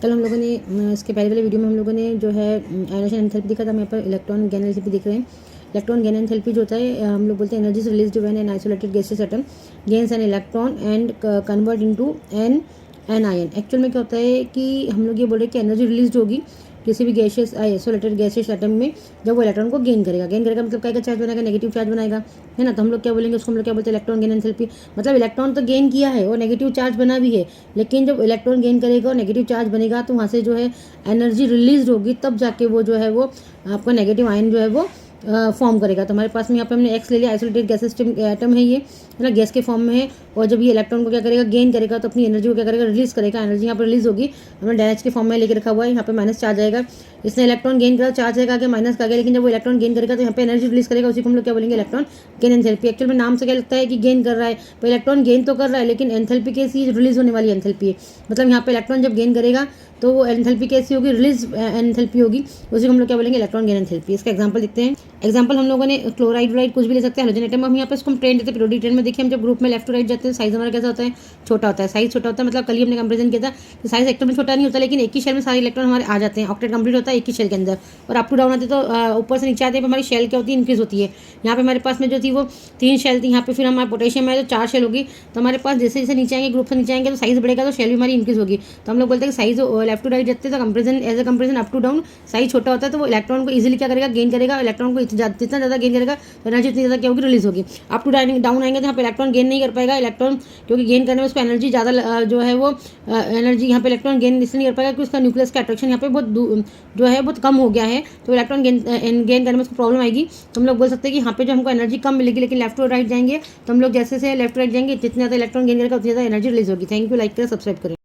कल हम लोगों ने इसके पहले वाले वीडियो में हम लोगों ने जो है आयनाइजेशन एंथैल्पी देखा था। हम यहाँ पर इलेक्ट्रॉन गेन एंथैल्पी देख रहे हैं। इलेक्ट्रॉन गेन एंथैल्पी जो होता है हम लोग बोलते हैं energy release when an isolated gaseous atom gains an electron and convert into an ion. Actual में क्या होता है कि हम लोग ये बोल रहे हैं कि एनर्जी रिलीज होगी किसी भी गैसियस आइसोलेटेड गैसियस एटम में जब वो इलेक्ट्रॉन को गेन करेगा मतलब क्या चार्ज बनाएगा, नेगेटिव चार्ज बनाएगा, है ना। तो हम लोग क्या बोलेंगे उसको, हम लोग क्या बोलते हैं इलेक्ट्रॉन गेन एंथैल्पी। मतलब इलेक्ट्रॉन तो गेन किया है और नेगेटिव चार्ज बना भी है, लेकिन जब इलेक्ट्रॉन गेन करेगा और नेगेटिव चार्ज बनेगा तो वहाँ से जो है एनर्जी रिलीज होगी, तब जाके वो जो है वो आपका नेगेटिव आयन जो है वो फॉर्म करेगा। तो हमारे पास में यहाँ पे हमने एक्स ले लिया, आइसोलेटेड गैस एटम है ये, है ना, गैस के फॉर्म में है। और जब ये इलेक्ट्रॉन को क्या करेगा, गेन करेगा, तो अपनी एनर्जी को क्या करेगा, रिलीज करेगा। एनर्जी यहाँ पर रिलीज होगी, हमने डैश के फॉर्म में लेकर रखा हुआ है। यहाँ पे माइनस चार्ज आएगा, इसने इलेक्ट्रॉन गेन करा, चार्ज आएगा आगे माइनस का आगे, लेकिन जब वो इलेक्ट्रॉन गेन करेगा तो यहाँ पे एनर्जी रिलीज करेगा, उसी को हम लोग क्या बोलेंगे, इलेक्ट्रॉन गेन एंथैल्पी। एक्चुअल में नाम से क्या लगता है कि गेन कर रहा है, तो इलेक्ट्रॉन गेन तो कर रहा है लेकिन एंथैल्पी कैसी, रिलीज होने वाली एंथैल्पी है। मतलब यहाँ पे इलेक्ट्रॉन जब गेन करेगा तो वो एंथैल्पी कैसी होगी, रिलीज एंथैल्पी होगी, उसी को हम लोग क्या बोलेंगे, इलेक्ट्रॉन गेन एंथैल्पी। इसका एग्जांपल देखते हैं। एग्जांपल हम लोगों ने क्लोराइड व्लोराइड कुछ भी ले सकते हैं, हाइड्रोजन एटम। हम यहाँ पे इसको हम ट्रेन देते हैं, पीरियोडिक ट्रेन में देखिए हम जब ग्रुप में लेफ्ट टू राइट जाते हैं साइज हमारा कैसा होता है, छोटा होता है। साइज छोटा होता है मतलब कल ही हमने कंपेरिजन किया था कि साइज एक्चुअल में छोटा नहीं होता, लेकिन एक ही शेल में सारे इलेक्ट्रॉन हमारे आ जाते हैं। ऑक्टेट कंप्लीट होता है एक ही शेल के अंदर, और अप टू डाउन आते तो ऊपर से नीचे आते हैं, हमारी शेल क्या होती है, इंक्रीज होती है। यहाँ पे हमारे पास में जो थी वो 3 शेल थी, यहाँ पे फिर हमारे पोटेशियम है तो 4 शेल होगी। तो हमारे पास जैसे जैसे नीचे आएंगे, ग्रुप से नीचे आएंगे तो साइज बढ़ेगा, तो शेल भी हमारी इंक्रीज होगी। तो हम लोग बोलते हैं कि साइज लेफ्ट टू राइट जाते हैं तो comparison as a comparison up to down size छोटा होता है, तो वो इलेक्ट्रॉन को इजीली क्या करेगा, गेन करेगा। इलेक्ट्रॉन को जितना ज़्यादा गेन करेगा तो एनर्जी उतनी ज़्यादा क्या होगी, रिलीज होगी। अप टू डाउन आएंगे तो यहाँ पे इलेक्ट्रॉन गेन नहीं कर पाएगा। इलेक्ट्रॉन क्योंकि गेन करने में उसको एनर्जी ज़्यादा जो है वो एनर्जी यहाँ पे इलेक्ट्रॉन गेन इसलिए नहीं कर पाएगा कि उसका न्यूक्लियस का अट्रैक्शन यहाँ पे बहुत जो है बहुत कम हो गया है, तो इलेक्ट्रॉन गेन करने में उसको प्रॉब्लम आएगी। तो हम लोग बोल सकते हैं कि यहाँ पे जो हमको एनर्जी कम मिलेगी, लेकिन लेफ्ट टू राइट जाएंगे तो हम लोग जैसे लेफ्ट टू राइट जाएंगे जितने ज़्यादा इलेक्ट्रॉन गेन करेगा उतनी ज़्यादा एनर्जी रिलीज होगी। थैंक यू, लाइक करें, सब्सक्राइब करें।